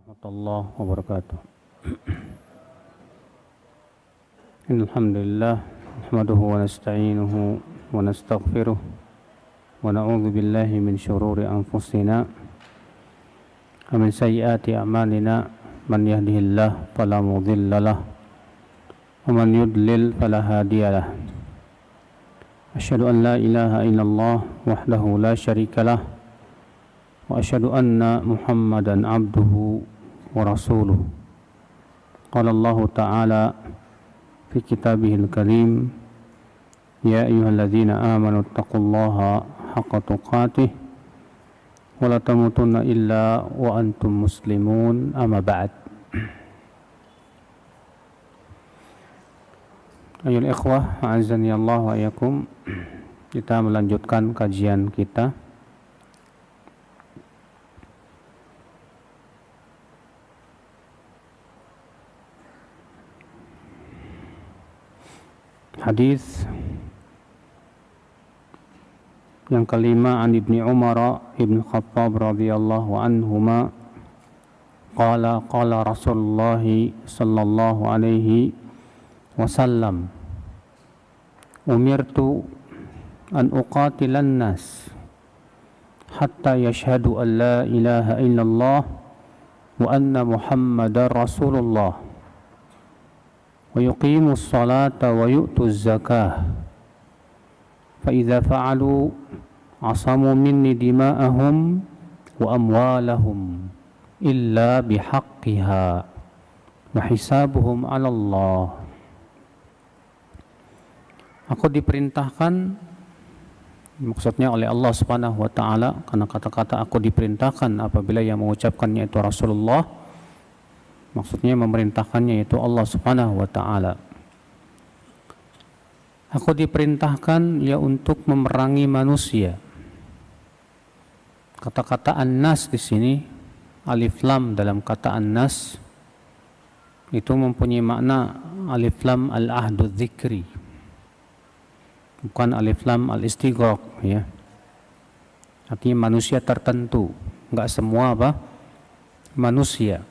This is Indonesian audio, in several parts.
warahmatullahi wabarakatuh. Alhamdulillah, nahmaduhu wa nasta'inuhu wa nastaghfiruh wa na'udzu billahi min syururi anfusina wa min sayyiati a'malina. Man yahdihillahu fala mudhillalah wa man yudlil fala hadiyalah. Asyhadu an la ilaha illallah wahdahu la syarikalah wa asyhadu anna Muhammadan abduhu wa rasuluh. Qala Allah Ta'ala fi kitabihil karim, ya ayyuhalladzina amanu taqullaha haqqa tuqatih wa la tamutunna illa wa antum muslimun, amma ba'd. Ayyuhal ikhwah, a'azzani Allah wa iyyakum. Kita melanjutkan kajian kita hadis yang kelima, an Ibni Umar Ibn Khattab radhiyallahu anhuma qala qala Rasulullah sallallahu alaihi wasallam, umirtu an uqatilan nas hatta yashhadu an la ilaha illallah wa anna Muhammadar Rasulullah wa yuqimus salata wa yu'tuz zakah fa idza fa'alu asamu minni dima'ahum wa amwalahum illa bihaqqiha wa hisabuhum 'ala Allah. Aku diperintahkan, maksudnya oleh Allah Subhanahu wa taala, karena kata-kata aku diperintahkan apabila yang mengucapkannya itu Rasulullah, maksudnya memerintahkannya itu Allah Subhanahu wa taala. Aku diperintahkan ya untuk memerangi manusia. Kata-kata an-nas di sini, alif lam dalam kata an-nas itu mempunyai makna alif lam al-ahdu dzikri, bukan alif lam al-istighraq, ya. Artinya manusia tertentu, enggak semua manusia.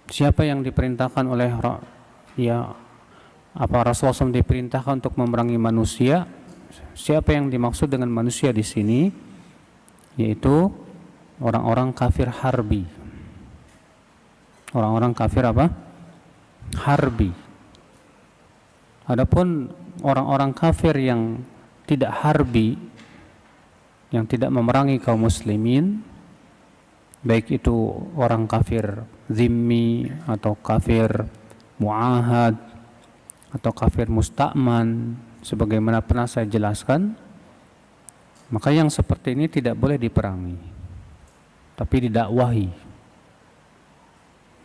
Siapa yang diperintahkan oleh Rasulullah SAW diperintahkan untuk memerangi manusia? Siapa yang dimaksud dengan manusia di sini? Yaitu orang-orang kafir harbi. Orang-orang kafir harbi. Adapun orang-orang kafir yang tidak harbi, yang tidak memerangi kaum muslimin, baik itu orang kafir zimmi atau kafir muahad atau kafir musta'man, sebagaimana pernah saya jelaskan, maka yang seperti ini tidak boleh diperangi, tapi didakwahi.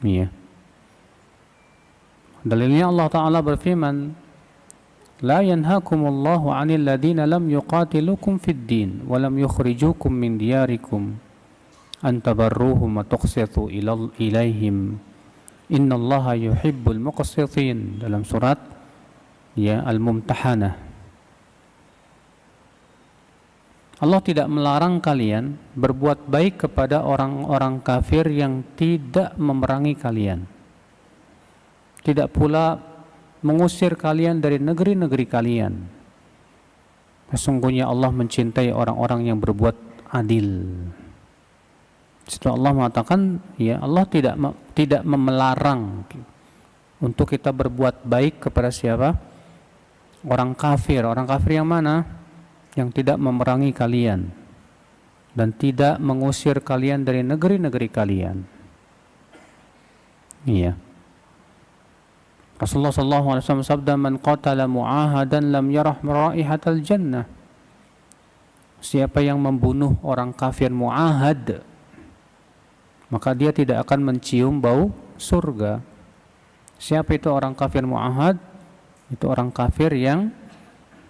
Iya. Dalilnya Allah Ta'ala berfirman, la yanhakumullahu 'anil ladzina lam yuqatilukum fid din wa lam yukhrijukum min diyarikum an tabarruhum wa tuqsitu ilaihim innallaha yuhibbul muqsitin, dalam surat Al-Mumtahanah. Allah tidak melarang kalian berbuat baik kepada orang-orang kafir yang tidak memerangi kalian, tidak pula mengusir kalian dari negeri-negeri kalian. Sesungguhnya Allah mencintai orang-orang yang berbuat adil. Setelah Allah mengatakan, ya, Allah tidak melarang untuk kita berbuat baik kepada siapa? Orang kafir. Orang kafir yang mana? Yang tidak memerangi kalian dan tidak mengusir kalian dari negeri-negeri kalian. Iya. Rasulullah SAW sabda, man qatala mu'ahadan lam yarah raihatal jannah. Siapa yang membunuh orang kafir mu'ahad, maka dia tidak akan mencium bau surga. Siapa itu orang kafir mu'ahad? Itu orang kafir yang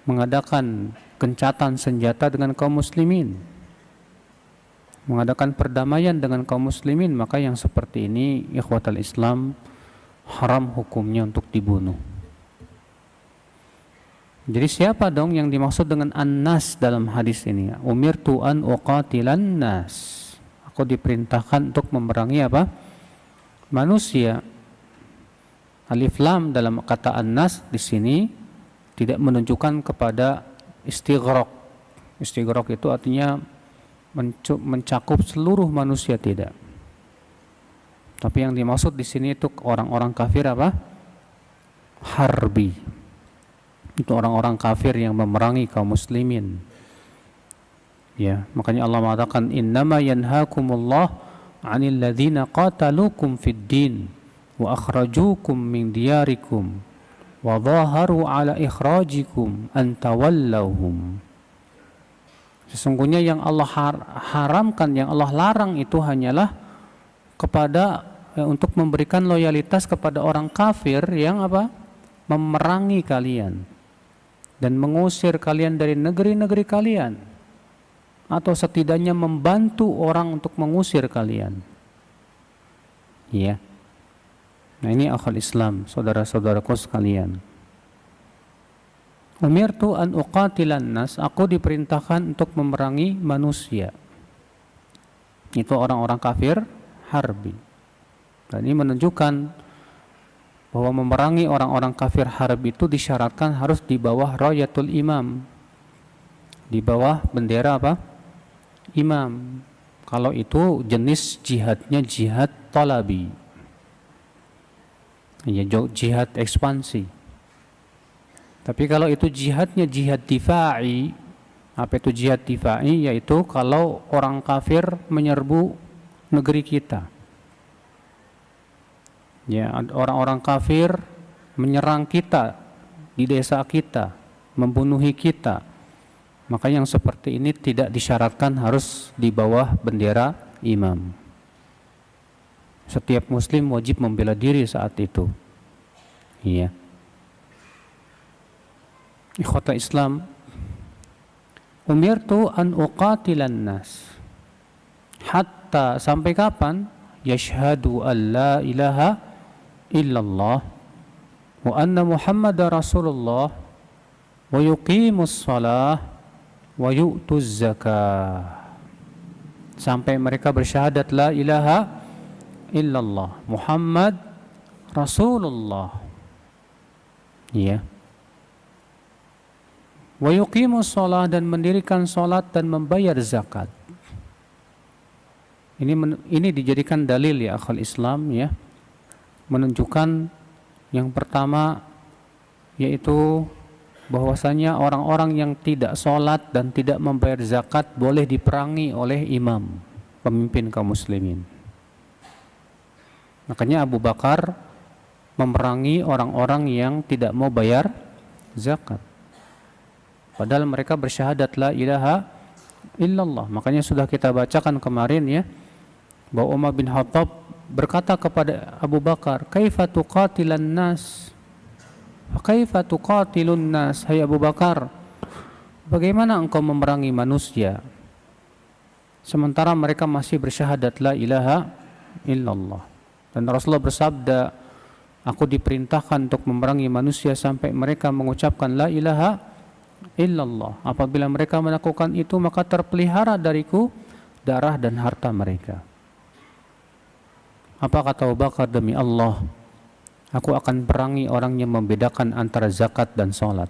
mengadakan gencatan senjata dengan kaum muslimin, mengadakan perdamaian dengan kaum muslimin, maka yang seperti ini, ikhwatal Islam, haram hukumnya untuk dibunuh. Jadi siapa dong yang dimaksud dengan an-nas dalam hadis ini? Umirtu an uqatilan nas. Aku Aku diperintahkan untuk memerangi apa? Manusia. Alif lam dalam kata an-nas di sini tidak menunjukkan kepada istighraq. Istighraq itu artinya mencakup seluruh manusia, tidak. Tapi yang dimaksud di sini itu orang-orang kafir apa? Harbi. Itu orang-orang kafir yang memerangi kaum muslimin. Ya, makanya Allah mengatakan innama yanhaakumullah 'anil ladzina qataluukum fid din wa akhrajuukum min diyarikum wa dhaharu 'ala ikhrajikum an tawallawhum. Sesungguhnya yang Allah haramkan, yang Allah larang itu hanyalah kepada untuk memberikan loyalitas kepada orang kafir yang apa? Memerangi kalian dan mengusir kalian dari negeri-negeri kalian, atau setidaknya membantu orang untuk mengusir kalian. Ya. Nah, ini akhul Islam, saudara-saudaraku sekalian. Umirtu an uqatilan nas, aku diperintahkan untuk memerangi manusia. Itu orang-orang kafir harbi. Dan ini menunjukkan bahwa memerangi orang-orang kafir harbi itu disyaratkan harus di bawah rayatul imam, di bawah bendera apa? Imam. Kalau itu jenis jihadnya jihad talabi, ya, jihad ekspansi. Tapi kalau itu jihadnya jihad difa'i, apa itu jihad difa'i? Yaitu kalau orang kafir menyerbu negeri kita, ya, orang-orang kafir menyerang kita di desa kita, membunuhi kita, maka yang seperti ini tidak disyaratkan harus di bawah bendera imam. Setiap muslim wajib membela diri saat itu. Iya. Ikhwata Islam, umirtu an uqatilan nas hatta, sampai kapan? Yashhadu an la ilaha illallah wa anna muhammadar rasulullah wa yuqimus salah wa yu'tuz zakah. Sampai mereka bersyahadat la ilaha illallah Muhammad Rasulullah, ya, wa yuqimus shalah, dan mendirikan salat dan membayar zakat. Ini dijadikan dalil, ya akhul Islam, ya, menunjukkan yang pertama yaitu bahwasanya orang-orang yang tidak sholat dan tidak membayar zakat boleh diperangi oleh imam, pemimpin kaum muslimin. Makanya Abu Bakar memerangi orang-orang yang tidak mau bayar zakat, padahal mereka bersyahadat la ilaha illallah. Makanya sudah kita bacakan kemarin, ya, bahwa Umar bin Khattab berkata kepada Abu Bakar, kaifa tuqatilan nas? Kaifa tuqatilun nas? Hai Abu Bakar, bagaimana engkau memerangi manusia sementara mereka masih bersyahadat la ilaha illallah? Dan Rasulullah bersabda, aku diperintahkan untuk memerangi manusia sampai mereka mengucapkan la ilaha illallah. Apabila mereka melakukan itu, maka terpelihara dariku darah dan harta mereka. Apa kata Abu Bakar? Demi Allah, aku akan perangi orang yang membedakan antara zakat dan sholat,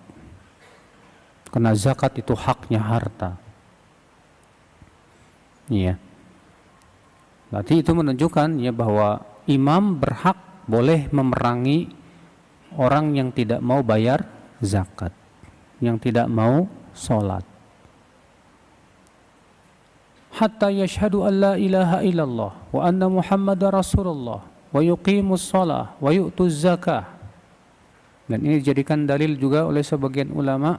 karena zakat itu haknya harta. Iya. Berarti itu menunjukkan, ya, bahwa imam berhak boleh memerangi orang yang tidak mau bayar zakat, yang tidak mau sholat. Hatta yashhadu an la ilaha illallah wa anna muhammadar rasulullah wa yuqimus shalah wa yu'tuz zakah. Dan ini dijadikan dalil juga oleh sebagian ulama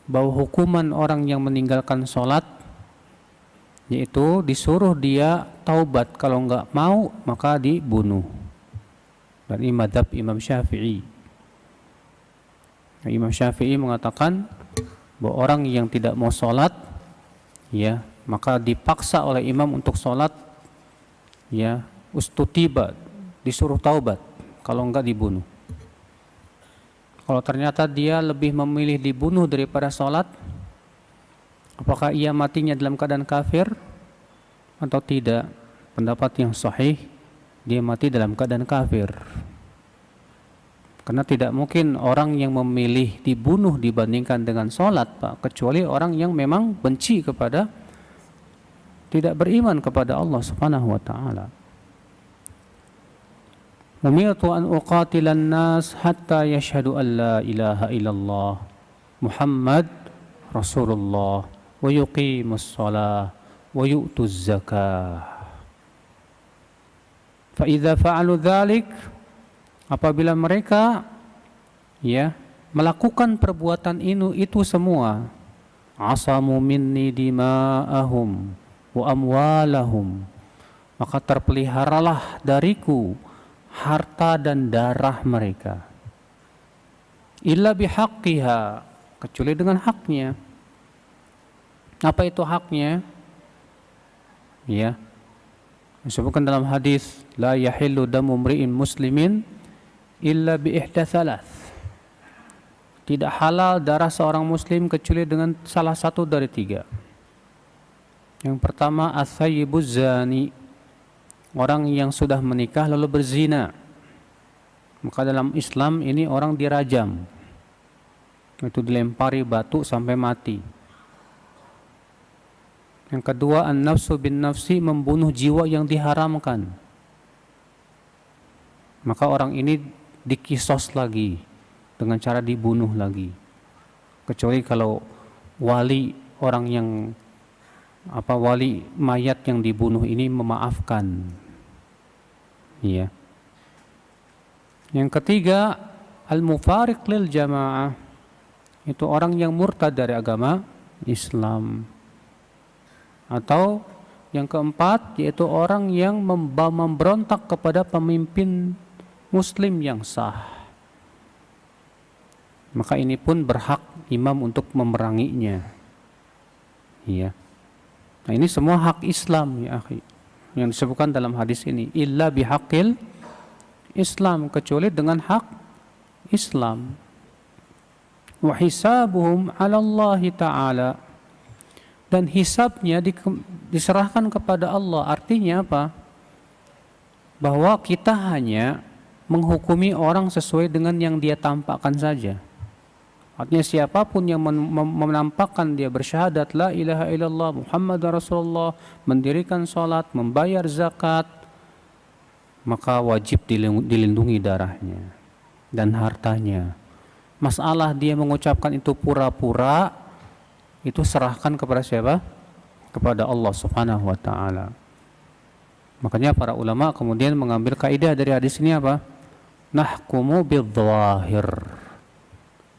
bahwa hukuman orang yang meninggalkan sholat yaitu disuruh dia taubat, kalau enggak mau maka dibunuh. Dan ini mazhab Imam Syafi'i. Imam Syafi'i mengatakan bahwa orang yang tidak mau sholat, ya, maka dipaksa oleh imam untuk sholat, ya, ustutiba, disuruh taubat, kalau enggak dibunuh. Kalau ternyata dia lebih memilih dibunuh daripada sholat, apakah ia matinya dalam keadaan kafir atau tidak, pendapat yang sahih, dia mati dalam keadaan kafir. Karena tidak mungkin orang yang memilih dibunuh dibandingkan dengan sholat, Pak, kecuali orang yang memang benci kepada, tidak beriman kepada Allah Subhanahu wa taala. Umirtu an uqatilan nas hatta yashhadu an la ilaha illallah Muhammad Rasulullah wa yuqimus shalah wa yu'tuz zakah. Fa idza fa'alu dzalik, apabila mereka melakukan perbuatan itu semua, asamu minni dima'ahum wa amwalahum, maka terpeliharalah dariku harta dan darah mereka, illa bihaqqiha, kecuali dengan haknya. Apa itu haknya? Disebutkan dalam hadis, la yahillu damu mri'in muslimin illa bi ihda thalath. Tidak halal darah seorang muslim kecuali dengan salah satu dari 3. Yang pertama, as-sayyibuz zani, orang yang sudah menikah lalu berzina. Maka dalam Islam ini orang dirajam, itu dilempari batu sampai mati. Yang kedua, an-nafsu bin nafsi, membunuh jiwa yang diharamkan. Maka orang ini dikisos lagi dengan cara dibunuh lagi. Kecuali kalau wali orang yang wali mayat yang dibunuh ini memaafkan. Yang ketiga, al-mufariq lil jamaah, itu orang yang murtad dari agama Islam. Atau yang keempat, yaitu orang yang memberontak kepada pemimpin muslim yang sah. Maka ini pun berhak imam untuk memeranginya. Nah, ini semua hak Islam ya akhi, yang disebutkan dalam hadis ini, illa bihaqqil Islam, kecuali dengan hak Islam. Wa hisabuhum 'ala Allah Ta'ala, dan hisabnya diserahkan kepada Allah. Artinya apa? Bahwa kita hanya menghukumi orang sesuai dengan yang dia tampakkan saja. Artinya siapapun yang menampakkan dia bersyahadat la ilaha illallah Muhammad Rasulullah, mendirikan sholat, membayar zakat, maka wajib dilindungi darahnya dan hartanya. Masalah dia mengucapkan itu pura-pura, itu serahkan kepada siapa? Kepada Allah Subhanahu wa taala. Makanya para ulama kemudian mengambil kaidah dari hadis ini apa? Nahkumu bidh-dhahir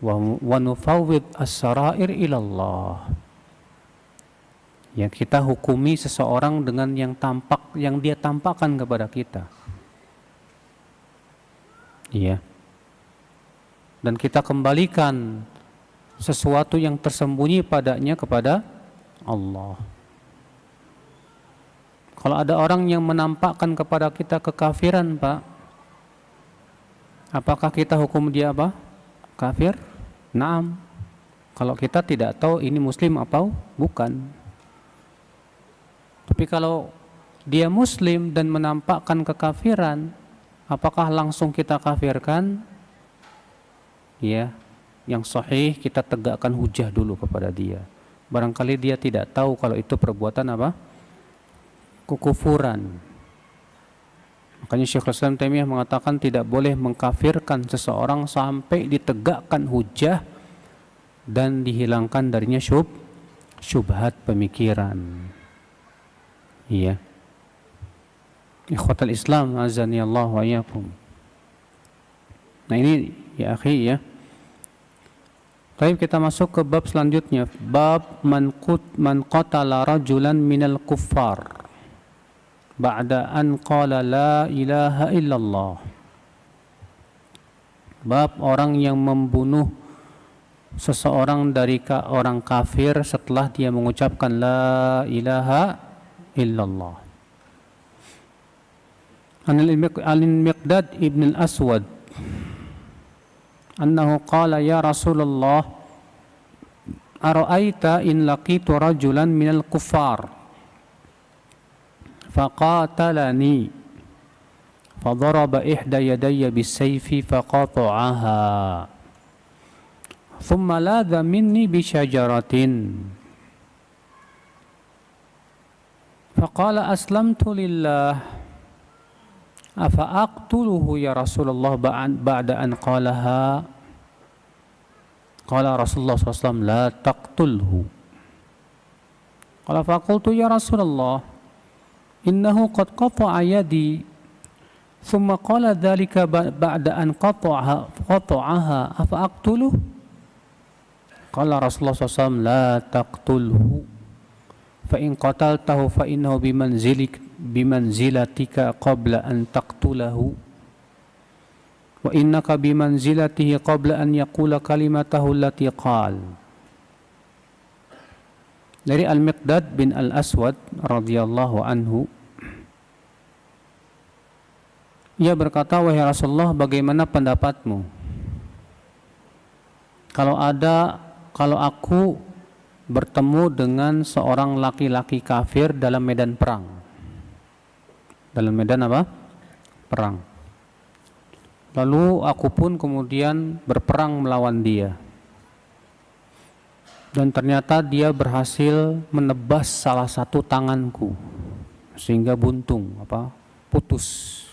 wa nufawwid as-sarair ila Allah. Ya, kita hukumi seseorang dengan yang tampak, yang dia tampakkan kepada kita. Dan kita kembalikan sesuatu yang tersembunyi padanya kepada Allah. Kalau ada orang yang menampakkan kepada kita kekafiran, Pak, apakah kita hukum dia apa? Kafir? Naam. Kalau kita tidak tahu ini muslim apa bukan. Tapi kalau dia muslim dan menampakkan kekafiran, apakah langsung kita kafirkan? Yang sahih kita tegakkan hujah dulu kepada dia. Barangkali dia tidak tahu kalau itu perbuatan apa? Kekufuran. Makanya Syekhul Islam Taimiyah mengatakan tidak boleh mengkafirkan seseorang sampai ditegakkan hujah dan dihilangkan darinya syubhat pemikiran. Ikhwatal Islam azani Allah wa iyyakum. Nah ini ya akhi ya. Baik, kita masuk ke bab selanjutnya, bab man qatala rajulan minal kuffar ba'da an qala la ilaha illallah. Bab orang yang membunuh seseorang dari orang kafir setelah dia mengucapkan la ilaha illallah. Al-Miqdad ibn al-Aswad annahu qala ya Rasulullah ara'aita in laqitu rajulan minal kuffar faqatalani fadaraba ihda yadayya bisayfi faqata'aha thumma ladha minni bisyajaratin faqala aslamtu lillah afa aqtuluhu ya Rasulullah ba'da an qalaha. Qala Rasulullah SAW la taqtulhu. Qala faqultu ya Rasulullah innahu qad qata'a yadi thumma qala dhalika ba'da an qata'aha afa aqtuluhu. Qala Rasulullah SAW la taqtulhu fa in qataltahu fa innahu bimanzilatika qabla an taqtulahu wa innaka bimanzilatihi qabla an yaqula kalimatahu allati qal. Dari Al-Miqdad bin Al-Aswad radhiyallahu anhu, ia berkata, wahai Rasulullah, bagaimana pendapatmu kalau aku bertemu dengan seorang laki-laki kafir dalam medan perang? Dalam medan apa? Perang. Lalu aku pun kemudian berperang melawan dia. Dan ternyata dia berhasil menebas salah satu tanganku sehingga buntung, putus.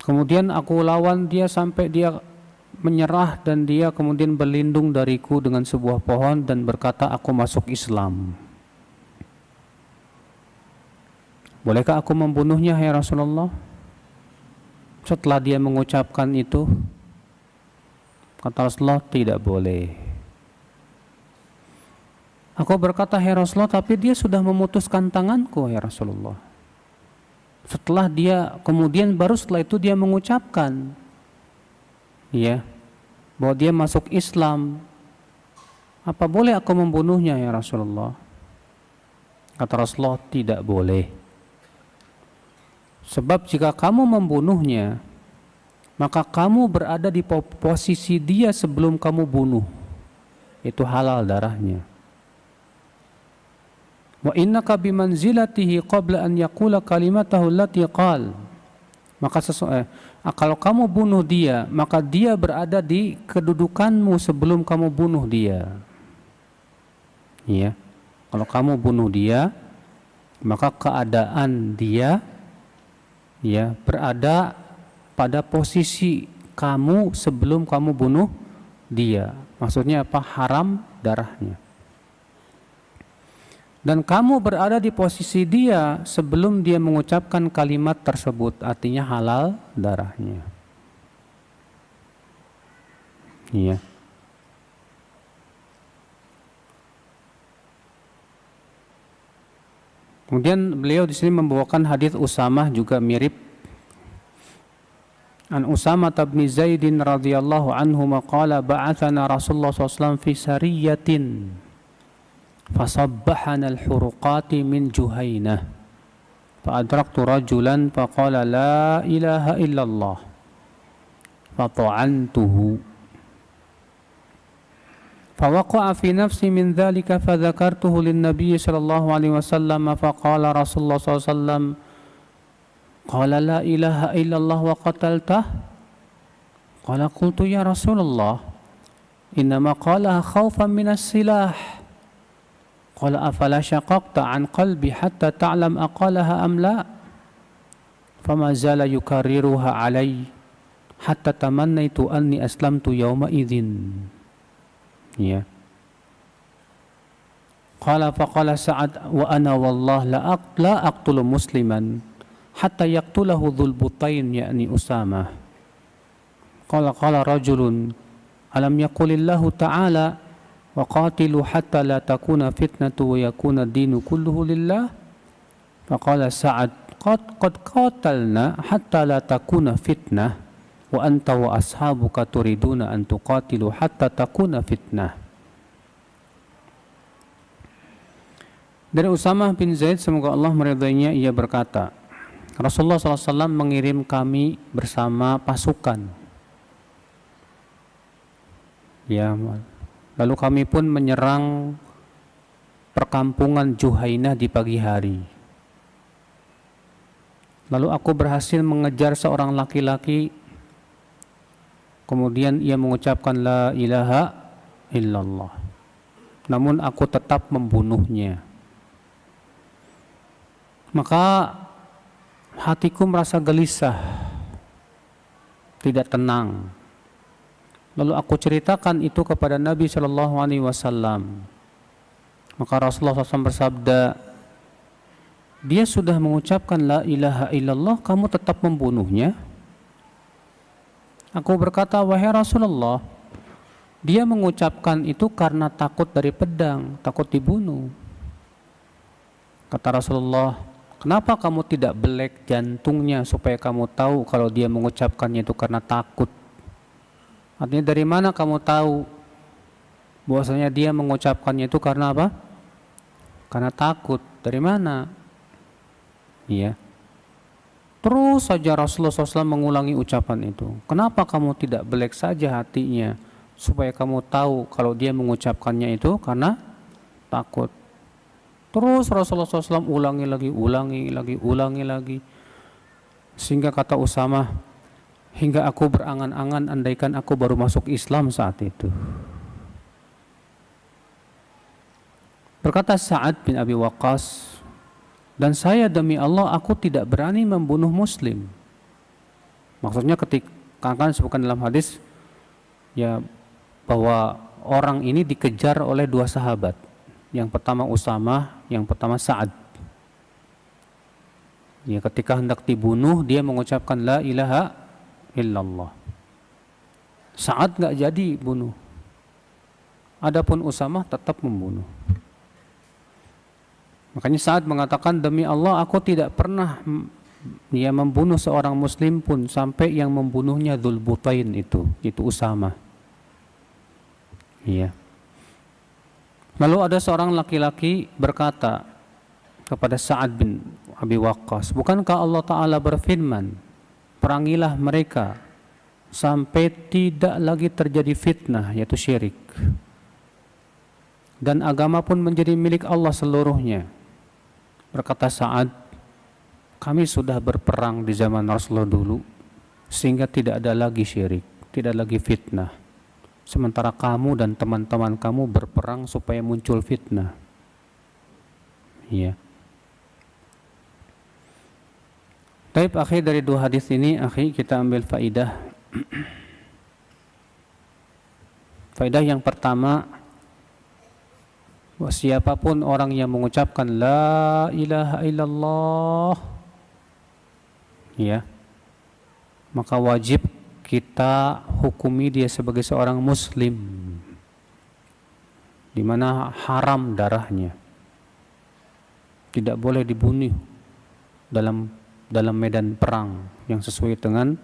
Kemudian aku lawan dia sampai dia menyerah dan dia kemudian berlindung dariku dengan sebuah pohon dan berkata, aku masuk Islam. Bolehkah aku membunuhnya, ya Rasulullah? Setelah dia mengucapkan itu, kata Rasulullah, tidak boleh. Aku berkata, ya Rasulullah, tapi dia sudah memutuskan tanganku, ya Rasulullah. Setelah dia, kemudian baru setelah itu dia mengucapkan, ya, bahwa dia masuk Islam. Apa boleh aku membunuhnya, ya Rasulullah? Kata Rasulullah, tidak boleh. Sebab jika kamu membunuhnya, maka kamu berada di posisi dia sebelum kamu bunuh. Itu halal darahnya. Wa innaka bimanzilatihi qabla an yaqula kalimatahu allati qal. Maka kalau kamu bunuh dia, maka dia berada di kedudukanmu sebelum kamu bunuh dia. Ya. Kalau kamu bunuh dia, maka keadaan dia berada pada posisi kamu sebelum kamu bunuh dia. Maksudnya apa? Haram darahnya. Dan kamu berada di posisi dia sebelum dia mengucapkan kalimat tersebut, artinya halal darahnya. Iya. Kemudian beliau di sini membawakan hadis Usamah juga mirip. An Usamah bin Zaid radhiyallahu anhu qala ba'athana Rasulullah SAW fi sariyatin fasabbahana al-huruqati min Juhainah fa adraktu rajulan faqala la ilaha illallah fata'antuhu فوقع في نفسي من ذلك فذكرته للنبي صلى الله عليه وسلم فقال رسول الله صلى الله عليه وسلم قال لا إله إلا الله وقتلته قال قلت يا رسول الله إنما قالها خوفا من السلاح قال أفلا شققت عن قلبي حتى تعلم أقالها أم لا فما زال يكررها علي حتى تمنيت أني أسلمت يومئذ. Ya. Qala faqala Sa'ad wa ana wallah la aqtulu musliman hatta yaqtulahu dhul butain yakni Usamah. Qala rajulun alam yaqulillahu ta'ala wa qatilu hatta la takuna fitnatu wa yakuna ad-dinu kulluhu lillah. Faqala Sa'ad qad qatalna hatta la takuna fitnah wa anta wa ashabuka turiduna an tuqatilu hatta takuna fitnah. Dari Usamah bin Zaid, semoga Allah meridainya, ia berkata, Rasulullah SAW mengirim kami bersama pasukan. Ya, lalu kami pun menyerang perkampungan Juhainah di pagi hari. Lalu aku berhasil mengejar seorang laki-laki, kemudian ia mengucapkan la ilaha illallah, namun aku tetap membunuhnya. Maka hatiku merasa gelisah, tidak tenang. Lalu aku ceritakan itu kepada Nabi Shallallahu Alaihi Wasallam. Maka Rasulullah SAW bersabda, dia sudah mengucapkan la ilaha illallah, kamu tetap membunuhnya? Aku berkata, wahai Rasulullah, dia mengucapkan itu karena takut dari pedang, takut dibunuh. Kata Rasulullah, kenapa kamu tidak belek jantungnya supaya kamu tahu kalau dia mengucapkannya itu karena takut? Artinya dari mana kamu tahu bahwasanya dia mengucapkannya itu karena apa? Karena takut. Dari mana? Iya. Terus saja Rasulullah SAW mengulangi ucapan itu. Kenapa kamu tidak belek saja hatinya supaya kamu tahu kalau dia mengucapkannya itu karena takut? Terus Rasulullah SAW ulangi lagi. Sehingga kata Usamah, hingga aku berangan-angan andaikan aku baru masuk Islam saat itu. Berkata Sa'ad bin Abi Waqqas, dan saya demi Allah aku tidak berani membunuh muslim. Maksudnya ketika kan disebutkan dalam hadis ya bahwa orang ini dikejar oleh dua sahabat. Yang pertama Usamah, yang pertama Sa'ad. Ya, ketika hendak dibunuh dia mengucapkan la ilaha illallah. Sa'ad enggak jadi bunuh. Adapun Usamah tetap membunuh. Makanya Sa'ad mengatakan, demi Allah aku tidak pernah membunuh seorang muslim pun sampai yang membunuhnya Dzulbutain itu Usamah. Iya. Lalu ada seorang laki-laki berkata kepada Sa'ad bin Abi Waqqas, bukankah Allah Ta'ala berfirman, perangilah mereka sampai tidak lagi terjadi fitnah, yaitu syirik, dan agama pun menjadi milik Allah seluruhnya. Berkata Sa'ad, kami sudah berperang di zaman Rasulullah dulu sehingga tidak ada lagi syirik, tidak lagi fitnah. Sementara kamu dan teman-teman kamu berperang supaya muncul fitnah. Iya. Baik, akhir dari dua hadis ini, akhir kita ambil faidah. Faidah yang pertama, siapapun orang yang mengucapkan la ilaha illallah, ya, maka wajib kita hukumi dia sebagai seorang muslim, di mana haram darahnya, tidak boleh dibunuh dalam medan perang yang sesuai dengan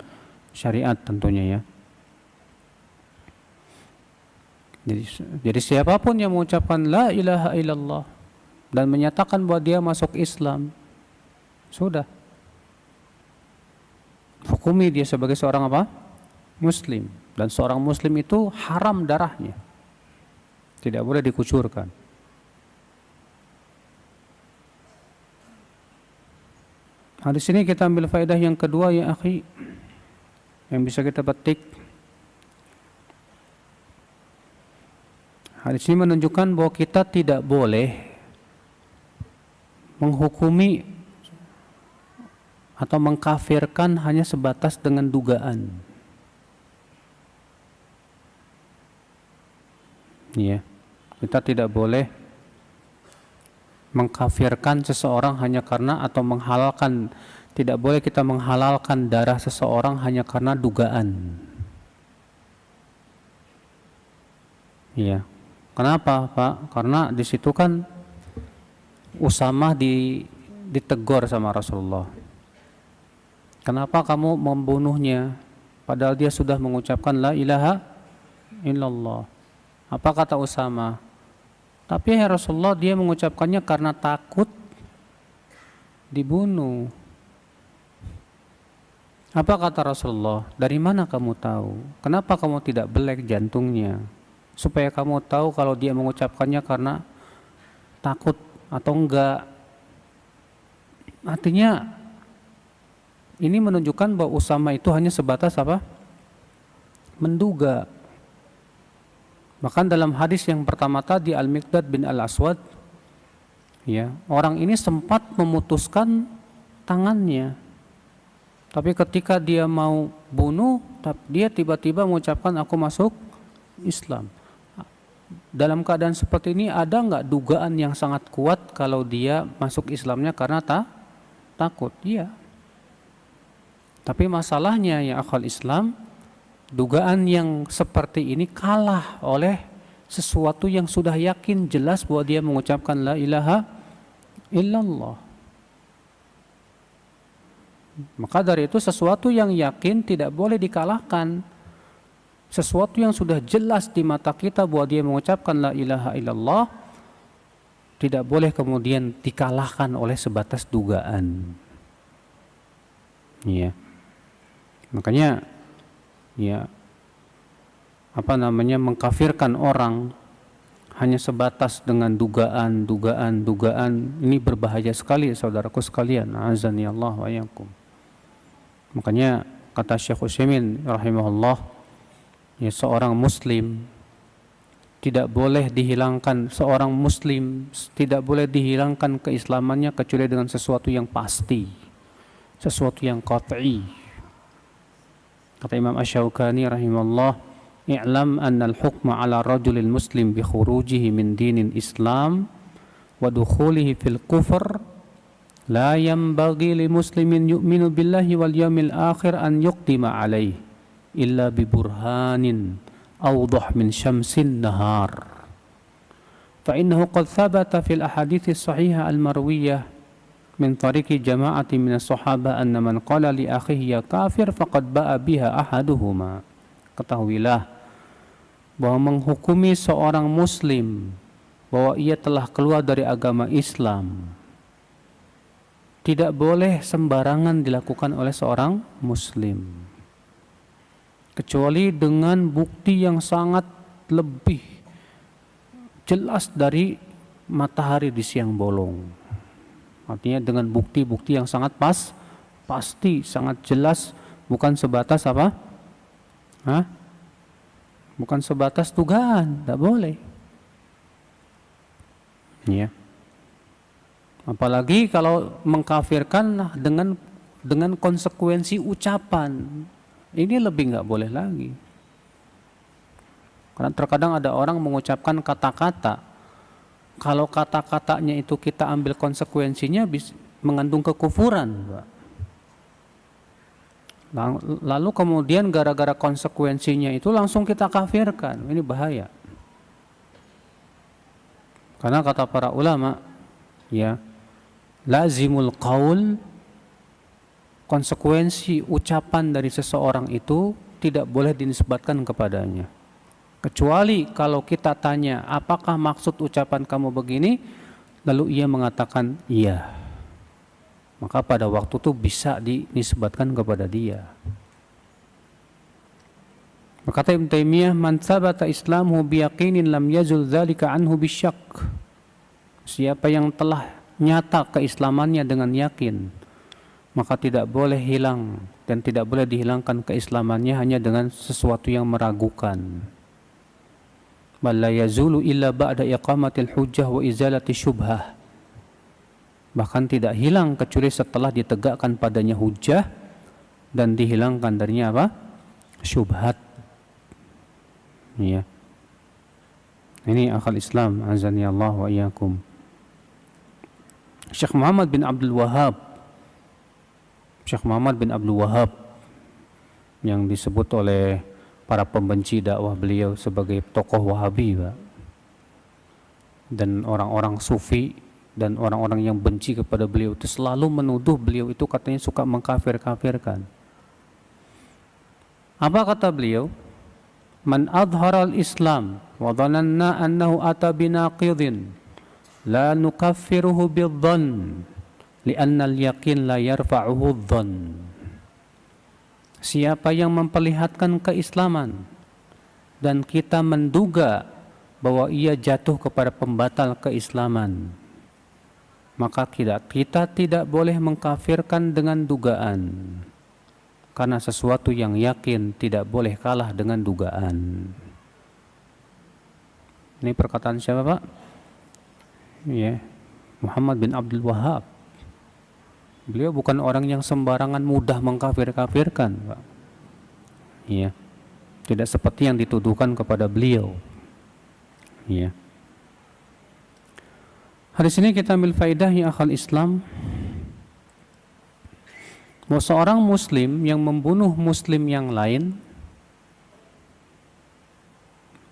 syariat tentunya, ya. Jadi siapapun yang mengucapkan la ilaha illallah dan menyatakan bahwa dia masuk Islam, sudah hukumi dia sebagai seorang apa? Muslim. Dan seorang muslim itu haram darahnya, tidak boleh dikucurkan. Di sini kita ambil faedah yang kedua, ya akhi, yang bisa kita petik. Hadis ini menunjukkan bahwa kita tidak boleh menghukumi atau mengkafirkan hanya sebatas dengan dugaan. Ya, kita tidak boleh mengkafirkan seseorang hanya karena atau menghalalkan, tidak boleh kita menghalalkan darah seseorang hanya karena dugaan. Ya. Kenapa, Pak? Karena di situ kan Usamah ditegur sama Rasulullah. Kenapa kamu membunuhnya? Padahal dia sudah mengucapkan la ilaha illallah. Apa kata Usamah? Tapi ya Rasulullah, dia mengucapkannya karena takut dibunuh. Apa kata Rasulullah? Dari mana kamu tahu? Kenapa kamu tidak belek jantungnya? Supaya kamu tahu kalau dia mengucapkannya karena takut atau enggak. Artinya Ini menunjukkan bahwa Usama itu hanya sebatas apa? Menduga. Bahkan dalam hadis yang pertama tadi, Al-Miqdad bin Al-Aswad, ya, orang ini sempat memutuskan tangannya. Tapi ketika dia mau bunuh, dia tiba-tiba mengucapkan aku masuk Islam. Dalam keadaan seperti ini ada nggak dugaan yang sangat kuat kalau dia masuk Islamnya karena takut? Iya. Tapi masalahnya ya akhwal Islam, dugaan yang seperti ini kalah oleh sesuatu yang sudah yakin jelas bahwa dia mengucapkan la ilaha illallah. Maka dari itu sesuatu yang yakin tidak boleh dikalahkan. Sesuatu yang sudah jelas di mata kita bahwa dia mengucapkan la ilaha illallah tidak boleh kemudian dikalahkan oleh sebatas dugaan. Ya. Makanya ya mengkafirkan orang hanya sebatas dengan dugaan ini berbahaya sekali saudaraku sekalian. Azani Allah wa iyyakum. Makanya kata Syekh Utsaimin rahimahullah, ya, seorang muslim tidak boleh dihilangkan keislamannya kecuali dengan sesuatu yang pasti, sesuatu yang qat'i. Kata Imam Asy-Syaukani rahimahullah, i'lam anna al-hukma 'ala rajulil muslim bi khurujihi min dinil Islam wa dukhulihi fil kufr la yanbaghi li muslimin yu'minu billahi wal yawmil akhir an yuqdima 'alaihi illa bi burhanin awdah min syamsin nahar. Fa innahu qad thabata fil ahadits as-sahihah al-marwiyah min tariqi jama'ati min as-sahabah anna man qala li akhihi ya kafir faqad ba'a biha ahaduhuma. Ketahuilah bahwa menghukumi seorang muslim bahwa ia telah keluar dari agama Islam tidak boleh sembarangan dilakukan oleh seorang muslim, kecuali dengan bukti yang sangat lebih jelas dari matahari di siang bolong. Artinya dengan bukti-bukti yang sangat pasti, sangat jelas, bukan sebatas apa? Bukan sebatas dugaan, tidak boleh. Ya. Apalagi kalau mengkafirkan dengan konsekuensi ucapan, ini lebih nggak boleh lagi. Karena terkadang ada orang mengucapkan kata-kata, kalau kata-katanya itu kita ambil konsekuensinya mengandung kekufuran, Pak. Lalu kemudian gara-gara konsekuensinya itu langsung kita kafirkan, ini bahaya. Karena kata para ulama, ya, lazimul qaul, konsekuensi ucapan dari seseorang itu tidak boleh dinisbatkan kepadanya. Kecuali kalau kita tanya, apakah maksud ucapan kamu begini? Lalu ia mengatakan iya. Maka pada waktu itu bisa dinisbatkan kepada dia. Berkata Ibnu Taimiyah, man tsabata islamuhu biyaqinin lam yazul dzalika anhu bisyak. Siapa yang telah nyata keislamannya dengan yakin, maka tidak boleh hilang dan tidak boleh dihilangkan keislamannya hanya dengan sesuatu yang meragukan. Bal la yazulu illa ba'da iqamatil hujjah wa izalati syubhah. Bahkan tidak hilang kecuali setelah ditegakkan padanya hujjah dan dihilangkan darinya apa? Syubhat. Ya. Ini akal Islam, azani Allah wa iyyakum. Syekh Muhammad bin Abdul Wahhab yang disebut oleh para pembenci dakwah beliau sebagai tokoh Wahabi, Pak. Dan orang-orang sufi dan orang-orang yang benci kepada beliau itu selalu menuduh beliau itu katanya suka mengkafir-kafirkan. Apa kata beliau? Man adharal Islam wa dhananna annahu ata binaqidin la nukaffiruhu bidhann li'anna al-yaqin la yarfa'uhu dhann. Siapa yang memperlihatkan keislaman dan kita menduga bahwa ia jatuh kepada pembatal keislaman, maka kita tidak boleh mengkafirkan dengan dugaan. Karena sesuatu yang yakin tidak boleh kalah dengan dugaan. Ini perkataan siapa, Pak? Ya, Muhammad bin Abdul Wahhab. Beliau bukan orang yang sembarangan mudah mengkafir-kafirkan, Pak. Ya. Tidak seperti yang dituduhkan kepada beliau. Ya. Hadis ini kita ambil faedah ya akhal Islam, bahwa seorang muslim yang membunuh muslim yang lain,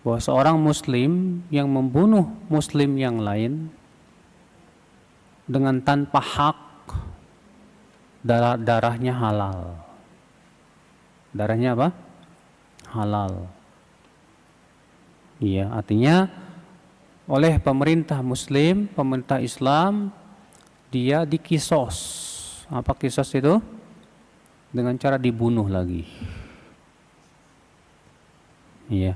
bahwa seorang muslim yang membunuh muslim yang lain dengan tanpa hak, darahnya halal. Darahnya apa? Halal. Iya, artinya oleh pemerintah muslim, pemerintah Islam, dia dikisos. Apa kisos itu? Dengan cara dibunuh lagi. Iya.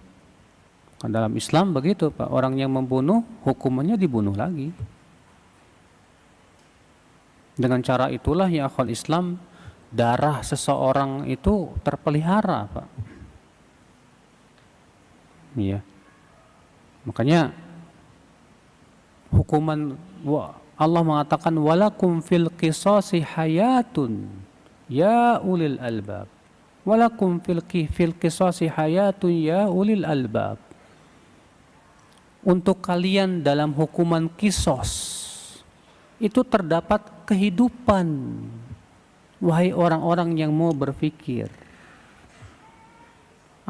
Dalam Islam begitu, Pak. Orang yang membunuh, hukumannya dibunuh lagi. Dengan cara itulah ya akhwal Islam, darah seseorang itu terpelihara, Pak. Iya. Makanya hukuman Allah mengatakan walakum fil qisasi hayatun ya ulil albab. Walakum fil qisasi hayatun ya ulil albab. Untuk kalian dalam hukuman kisos itu terdapat kehidupan, wahai orang-orang yang mau berpikir.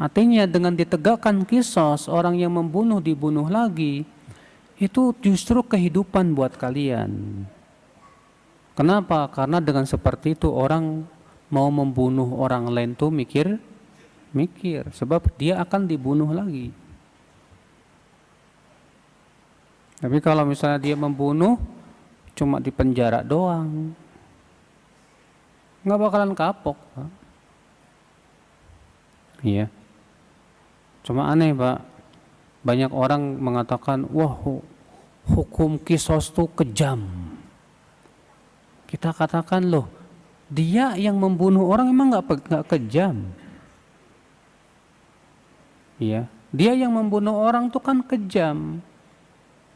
Artinya dengan ditegakkan kisos, orang yang membunuh dibunuh lagi, itu justru kehidupan buat kalian. Kenapa? Karena dengan seperti itu orang mau membunuh orang lain tuh mikir, sebab dia akan dibunuh lagi. Tapi kalau misalnya dia membunuh cuma di penjara doang, nggak bakalan kapok, Pak. Iya. Cuma aneh, Pak. Banyak orang mengatakan, wah, hukum kisos itu kejam. Kita katakan, loh, dia yang membunuh orang emang nggak kejam. Iya. Dia yang membunuh orang itu kan kejam.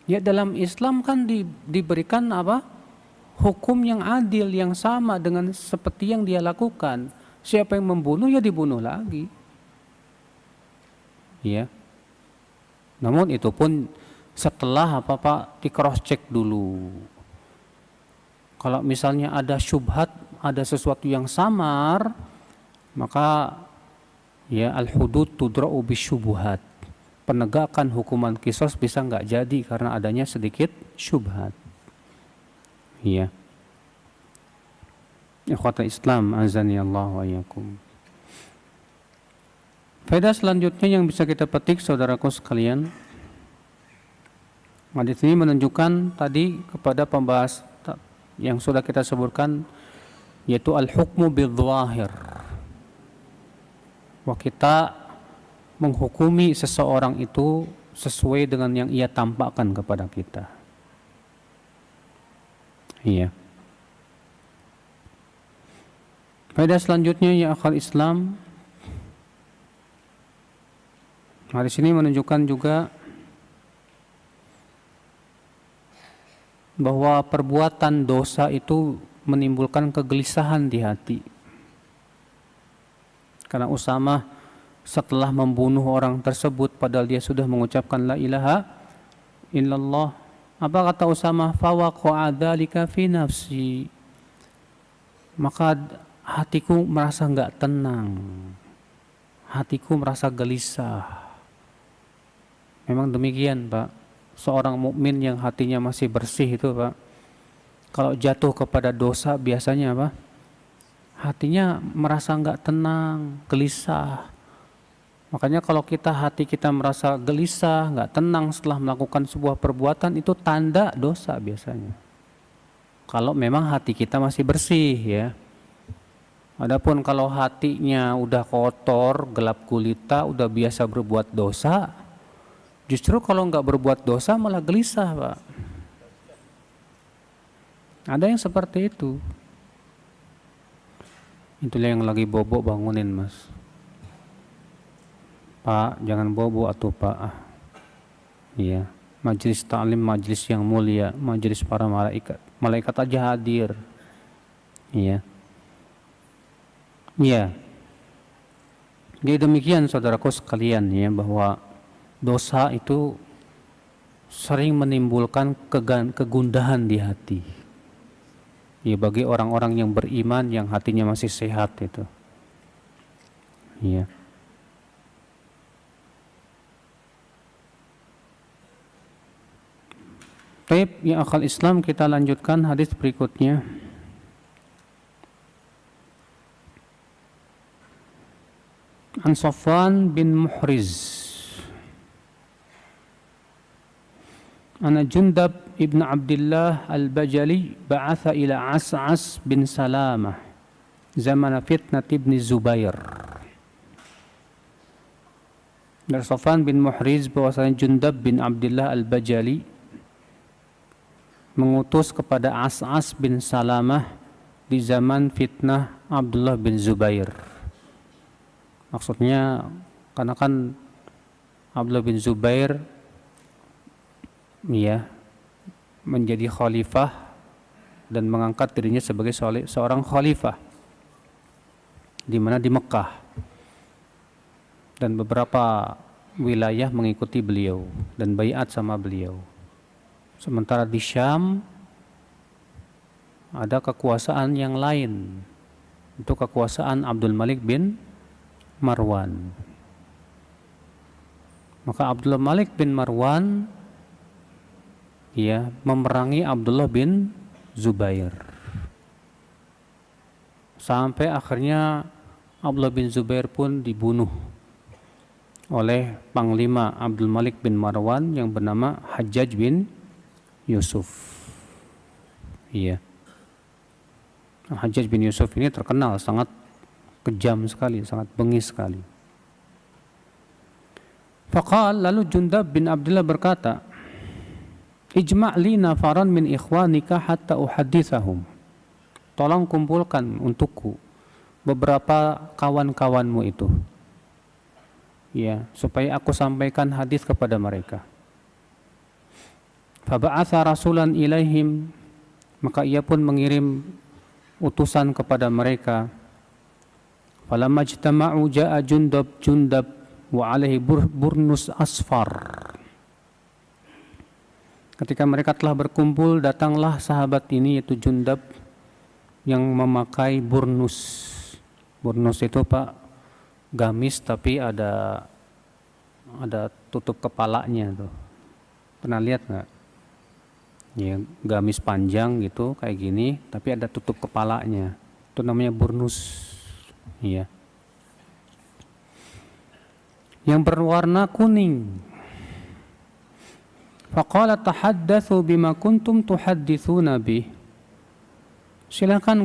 Ya dalam Islam kan diberikan apa? Hukum yang adil, yang sama dengan seperti yang dia lakukan. Siapa yang membunuh ya dibunuh lagi. Ya. Namun itu pun setelah apa Pak, di cross check dulu. Kalau misalnya ada syubhat, ada sesuatu yang samar, maka ya al-hudud tudra'u bisyubuhat. Penegakan hukuman kisos bisa nggak jadi karena adanya sedikit syubhat. Iya. Ikhwatul Islam, azani Allah wa iyyakum. Faedah selanjutnya yang bisa kita petik saudaraku sekalian, hadis ini menunjukkan tadi kepada pembahas yang sudah kita sebutkan, yaitu al-hukmu bil-dhahir. Bahwa kita menghukumi seseorang itu sesuai dengan yang ia tampakkan kepada kita. Iya. Faedah selanjutnya ya akhal Islam, hadis ini menunjukkan juga bahwa perbuatan dosa itu menimbulkan kegelisahan di hati. Karena Usamah setelah membunuh orang tersebut padahal dia sudah mengucapkan la ilaha illallah, apa kata Usamah? Fawaqa'a dzalika fi nafsi. Maka hatiku merasa enggak tenang. Hatiku merasa gelisah. Memang demikian, Pak. Seorang mukmin yang hatinya masih bersih itu, Pak, kalau jatuh kepada dosa biasanya apa? Hatinya merasa enggak tenang, gelisah. Makanya kalau hati kita merasa gelisah, enggak tenang setelah melakukan sebuah perbuatan, itu tanda dosa biasanya. Kalau memang hati kita masih bersih ya. Adapun kalau hatinya udah kotor, gelap gulita, udah biasa berbuat dosa, justru kalau enggak berbuat dosa malah gelisah, Pak. Ada yang seperti itu. Itulah yang lagi bobo bangunin mas. Pak, jangan bobo atuh Pak. Iya, majelis ta'lim, majelis yang mulia, majelis para malaikat. Malaikat aja hadir. Iya. Iya. Jadi demikian saudaraku sekalian ya, bahwa dosa itu sering menimbulkan kegundahan di hati. Ya, bagi orang-orang yang beriman yang hatinya masih sehat itu. Iya. Baik, ya akal Islam, kita lanjutkan hadis berikutnya. An Safwan bin Muhriz Ana Jundab ibn Abdullah al-Bajali ba'atha ila As'as bin Salamah zaman fitnat ibn Zubair. Dari Safwan bin Muhriz bahwasanya Jundab bin Abdullah al-Bajali mengutus kepada As'as bin Salamah di zaman fitnah Abdullah bin Zubair. Maksudnya karena kan Abdullah bin Zubair ya menjadi khalifah dan mengangkat dirinya sebagai seorang khalifah di mana di Mekah, dan beberapa wilayah mengikuti beliau dan baiat sama beliau. Sementara di Syam ada kekuasaan yang lain, itu kekuasaan Abdul Malik bin Marwan. Maka Abdul Malik bin Marwan ya memerangi Abdullah bin Zubair, sampai akhirnya Abdullah bin Zubair pun dibunuh oleh Panglima Abdul Malik bin Marwan yang bernama Hajjaj bin Yusuf. Iya. Hajjaj bin Yusuf ini terkenal sangat kejam sekali, sangat bengis sekali. Faqal, lalu Jundab bin Abdullah berkata, Ijma' li nafaran min ikhwanika hatta uhadithahum. Tolong kumpulkan untukku beberapa kawan-kawanmu itu. Ya, supaya aku sampaikan hadis kepada mereka. Faba'atha rasulan ilaihim, maka ia pun mengirim utusan kepada mereka. Falamma ijtama'u ja'a Jundab wa alaihi burnus asfar. Ketika mereka telah berkumpul, datanglah sahabat ini yaitu Jundab yang memakai burnus. Burnus itu Pak, gamis tapi ada tutup kepalanya tuh. Pernah lihat nggak? Ya, gamis panjang gitu kayak gini tapi ada tutup kepalanya, itu namanya burnus. Iya, yang berwarna kuning. Faqala tahaddatsu bima kuntum tuhadditsuna bih. Silakan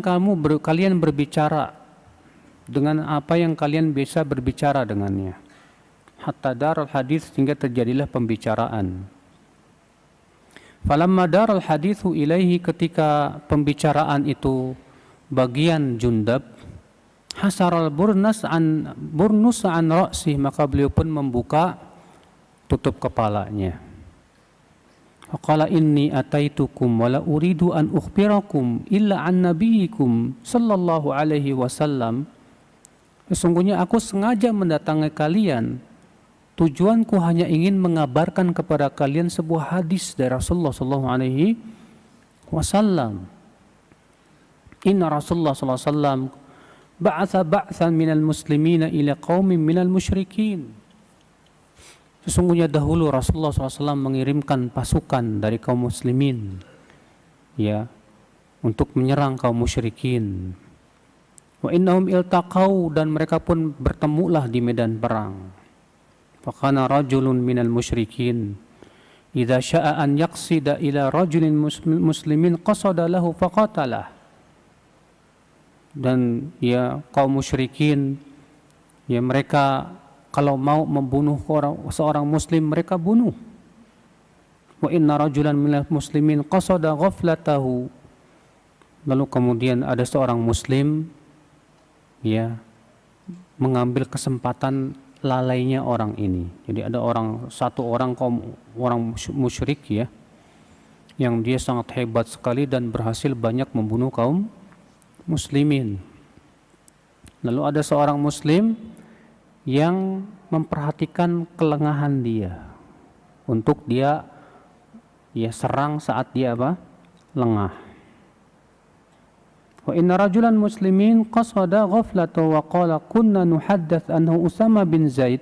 kalian berbicara dengan apa yang kalian bisa berbicara dengannya. Hatta darul hadis, hingga terjadilah pembicaraan. Falamma daral hadithu ilaihi, ketika pembicaraan itu bagian Jundab, hasaral burnus an ra'si, maka beliau pun membuka tutup kepalanya. Faqala inni ataitukum wa la uridu an ukhbirakum illa an nabiyikum sallallahu alaihi wasallam. Sesungguhnya aku sengaja mendatangi kalian, tujuanku hanya ingin mengabarkan kepada kalian sebuah hadis dari Rasulullah sallallahu alaihi wasallam. Inna Rasulullah sallallahu alaihi wasallam ba'atha ba'than minal muslimina ila qaumin minal musyrikin. Sesungguhnya dahulu Rasulullah SAW mengirimkan pasukan dari kaum muslimin ya untuk menyerang kaum musyrikin. Wa innahum iltaqau, dan mereka pun bertemulah di medan perang. Fakana rajulun minal musyrikin idza syaa an yaqsida ila rajulin muslimin qasada lahu faqatalah. Dan ya kaum musyrikin ya mereka kalau mau membunuh seorang muslim mereka bunuh. Wa inna rajulan minal muslimin qasada ghaflatahu. Lalu kemudian ada seorang muslim ya mengambil kesempatan lalainya orang ini. Jadi ada satu orang kaum orang musyrik ya, yang dia sangat hebat sekali dan berhasil banyak membunuh kaum muslimin. Lalu ada seorang muslim yang memperhatikan kelengahan dia untuk dia serang saat dia lengah. Wa inna rajulan muslimin qasada ghaflata wa qala kunna nuhaddath annahu Usama bin Zaid,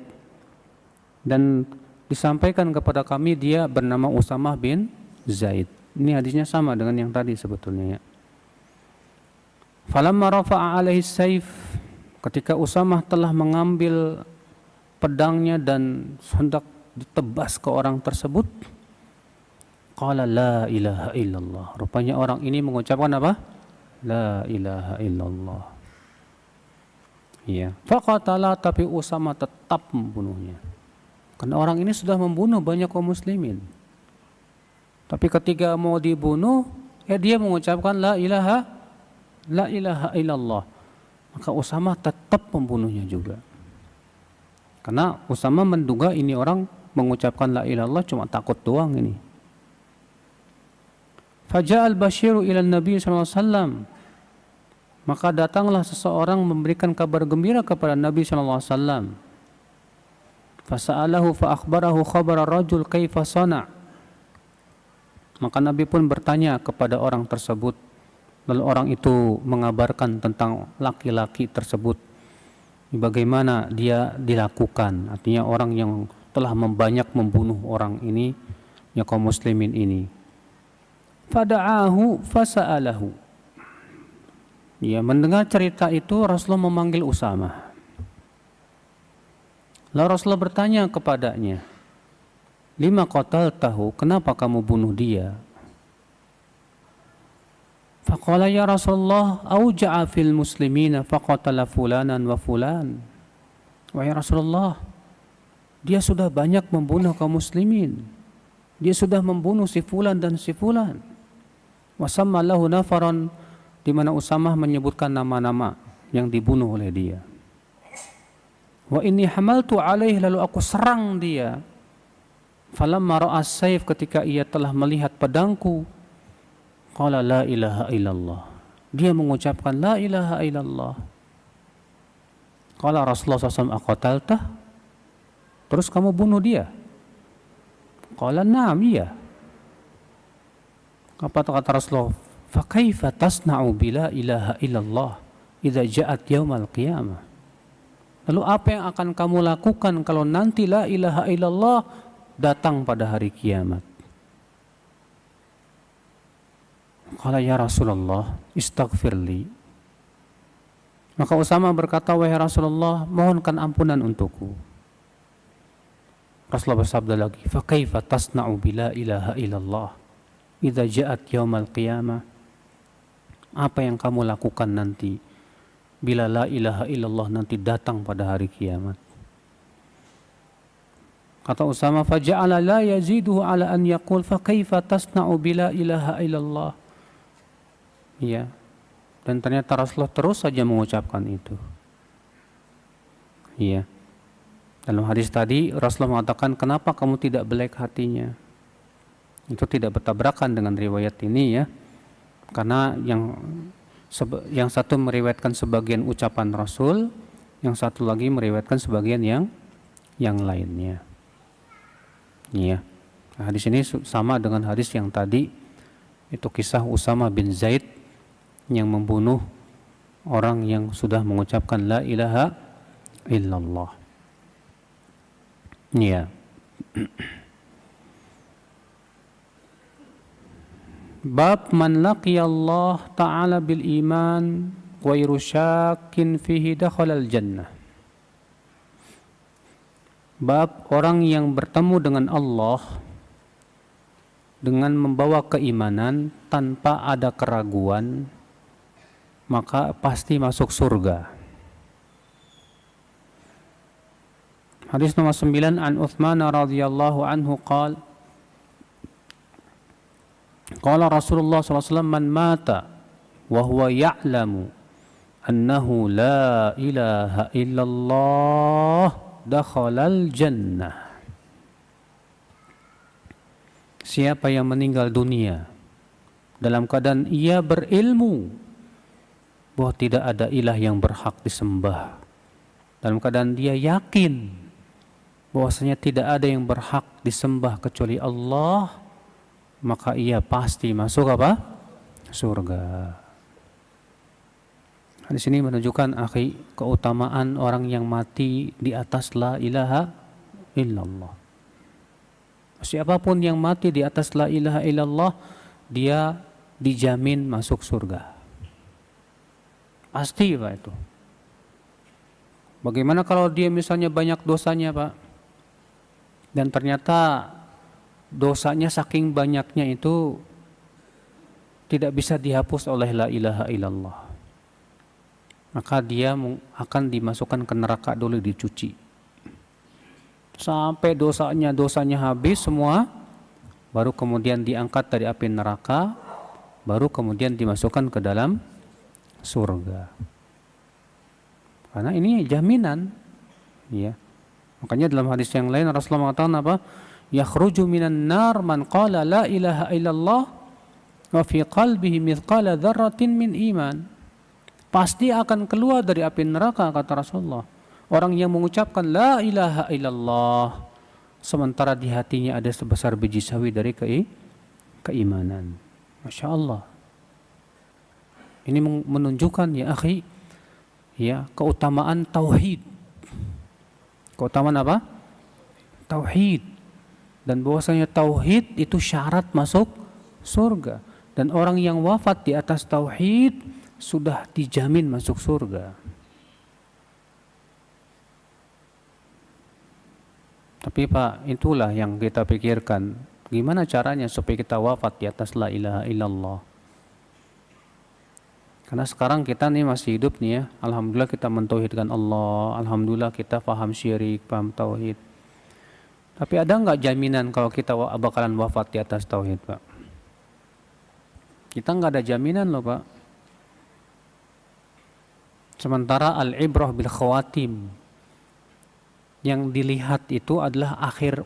dan disampaikan kepada kami dia bernama Usamah bin Zaid. Ini hadisnya sama dengan yang tadi sebetulnya ya. Falamma rafa'a alaihi saif, ketika Usamah telah mengambil pedangnya dan hendak ditebas ke orang tersebut, qala la ilaha illallah. Rupanya orang ini mengucapkan apa? La ilaha illallah. Ya. Faqatala, tapi Usamah tetap membunuhnya. Karena orang ini sudah membunuh banyak kaum muslimin. Tapi ketika mau dibunuh, dia mengucapkan la ilaha illallah. Maka Usamah tetap membunuhnya juga. Karena Usamah menduga ini orang mengucapkan la ilaha illallah cuma takut doang ini. Faja'al Bashiru ila Nabi SAW. Maka datanglah seseorang memberikan kabar gembira kepada Nabi SAW. Fasa'alahu fa'akhbarahu khabara rajul kaifa sana'. Maka Nabi pun bertanya kepada orang tersebut. Lalu orang itu mengabarkan tentang laki-laki tersebut, bagaimana dia dilakukan. Artinya orang yang telah membanyak membunuh orang ini, ya kaum muslimin ini. Fada'ahu fasa'alahu. Ya, mendengar cerita itu Rasulullah memanggil Usamah. Lalu Rasulullah bertanya kepadanya, lima qataltahu, kenapa kamu bunuh dia? Faqala ya Rasulullah auja'a fil muslimina faqatala fulanan wa fulan. Wahai Rasulullah, dia sudah banyak membunuh kaum muslimin. Dia sudah membunuh si fulan dan si fulan. Wasamma lahu nafaran, di mana Usamah menyebutkan nama-nama yang dibunuh oleh dia. Wa inni hamaltu alaih, lalu aku serang dia. Falamma ra'a as-saif, ketika ia telah melihat pedangku, qala la ilaha illallah. Dia mengucapkan la ilaha illallah. Qala Rasulullah SAW aqataltah, terus kamu bunuh dia? Qala na'am, iya. Apa kata Rasulullah? Fa kaifa tasna'u bila ilaha illallah idza ja'at yaumal qiyamah. Lalu apa yang akan kamu lakukan kalau nanti la ilaha illallah datang pada hari kiamat? Qala ya Rasulullah istaghfirli. Maka Usamah berkata, wahai Rasulullah, mohonkan ampunan untukku. Rasulullah bersabda lagi, fa kaifa tasna'u bila ilaha illallah idza ja'at yaumal qiyamah. Apa yang kamu lakukan nanti bila la ilaha illallah nanti datang pada hari kiamat? Kata Usamah, faja'ala la yaziduhu ala an yaqul fa kaifa tasna'u bila ilaha illallah. Ya. Dan ternyata Rasulullah terus saja mengucapkan itu. Iya. Dalam hadis tadi Rasulullah mengatakan, kenapa kamu tidak belek hatinya? Itu tidak bertabrakan dengan riwayat ini ya. Karena yang satu meriwayatkan sebagian ucapan Rasul, yang satu lagi meriwayatkan sebagian yang lainnya. Iya. Nah, hadis ini sama dengan hadis yang tadi, itu kisah Usamah bin Zaid yang membunuh orang yang sudah mengucapkan la ilaha illallah. Iya. Bab man laqiya Allah Ta'ala bil iman wa irusyakin fihi dakhala al jannah. Bab orang yang bertemu dengan Allah dengan membawa keimanan tanpa ada keraguan, maka pasti masuk surga. Hadis nomor 9, an Uthman radhiyallahu anhu qala qala Rasulullah sallallahu alaihi wasallam man mata wa huwa ya'lamu annahu la ilaha illallah dakhalal jannah. Siapa yang meninggal dunia dalam keadaan ia berilmu bahwa tidak ada ilah yang berhak disembah, dalam keadaan dia yakin bahwasanya tidak ada yang berhak disembah kecuali Allah, maka ia pasti masuk apa? Surga. Di sini menunjukkan akhi keutamaan orang yang mati di atas la ilaha illallah. Siapapun yang mati di atas la ilaha illallah, dia dijamin masuk surga. Pasti Pak itu. Bagaimana kalau dia misalnya banyak dosanya Pak, dan ternyata dosanya saking banyaknya itu tidak bisa dihapus oleh la ilaha illallah, maka dia akan dimasukkan ke neraka dulu, dicuci sampai dosanya habis semua, baru kemudian diangkat dari api neraka, baru kemudian dimasukkan ke dalam surga. Karena ini jaminan, ya. Makanya dalam hadis yang lain Rasulullah mengatakan apa? Yakhruju minan nar man qala la ilaha illallah wa fi qalbihi mithqala dzarratin min iman. Pasti akan keluar dari api neraka, kata Rasulullah, orang yang mengucapkan la ilaha illallah sementara di hatinya ada sebesar biji sawi dari keimanan. Masya Allah. Ini menunjukkan ya akhi, ya, keutamaan tauhid. Keutamaan apa? Tauhid. Dan bahwasanya tauhid itu syarat masuk surga. Dan orang yang wafat di atas tauhid sudah dijamin masuk surga. Tapi Pak, itulah yang kita pikirkan. Gimana caranya supaya kita wafat di atas la ilaha illallah? Karena sekarang kita nih masih hidup nih ya, alhamdulillah kita mentauhidkan Allah, alhamdulillah kita paham syirik, paham tauhid. Tapi ada nggak jaminan kalau kita bakalan wafat di atas tauhid, Pak? Kita nggak ada jaminan loh, Pak. Sementara al-ibrah bil khawatim, yang dilihat itu adalah akhir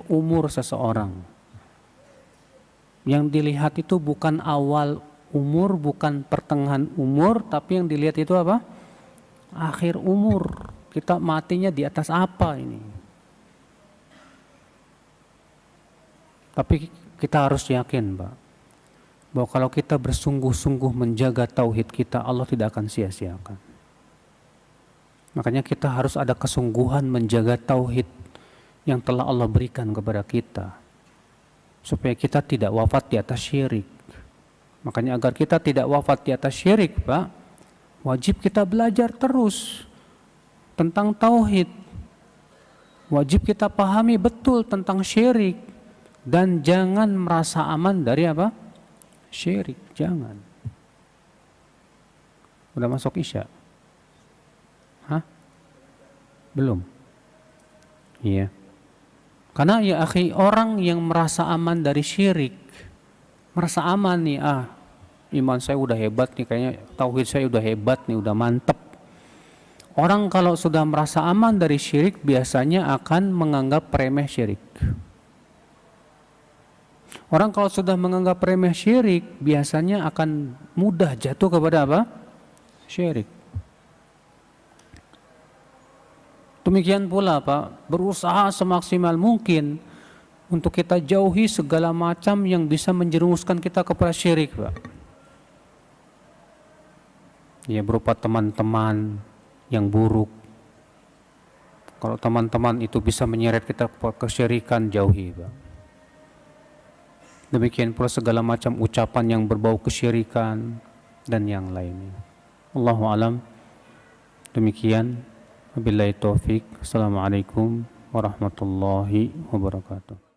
umur seseorang. Yang dilihat itu bukan awal umur, bukan pertengahan umur, tapi yang dilihat itu apa? Akhir umur. Kita matinya di atas apa ini? Tapi kita harus yakin, Pak, bahwa kalau kita bersungguh-sungguh menjaga tauhid kita, Allah tidak akan sia-siakan. Makanya kita harus ada kesungguhan menjaga tauhid yang telah Allah berikan kepada kita, supaya kita tidak wafat di atas syirik. Makanya agar kita tidak wafat di atas syirik, Pak, wajib kita belajar terus tentang tauhid. Wajib kita pahami betul tentang syirik, dan jangan merasa aman dari apa? Syirik, jangan. Udah masuk Isya? Hah? Belum? Iya. Karena ya akhi, orang yang merasa aman dari syirik, merasa aman nih, iman saya udah hebat nih, kayaknya tauhid saya udah hebat nih, udah mantep. Orang kalau sudah merasa aman dari syirik biasanya akan menganggap remeh syirik. Orang kalau sudah menganggap remeh syirik biasanya akan mudah jatuh kepada apa? Syirik. Demikian pula Pak, berusaha semaksimal mungkin untuk kita jauhi segala macam yang bisa menjerumuskan kita kepada syirik, Pak. Ya, berupa teman-teman yang buruk. Kalau teman-teman itu bisa menyeret kita ke kesyirikan, jauhi, Pak. Demikian pula segala macam ucapan yang berbau kesyirikan dan yang lainnya. Allahu a'lam. Demikian. Wabillahi taufik. Assalamualaikum warahmatullahi wabarakatuh.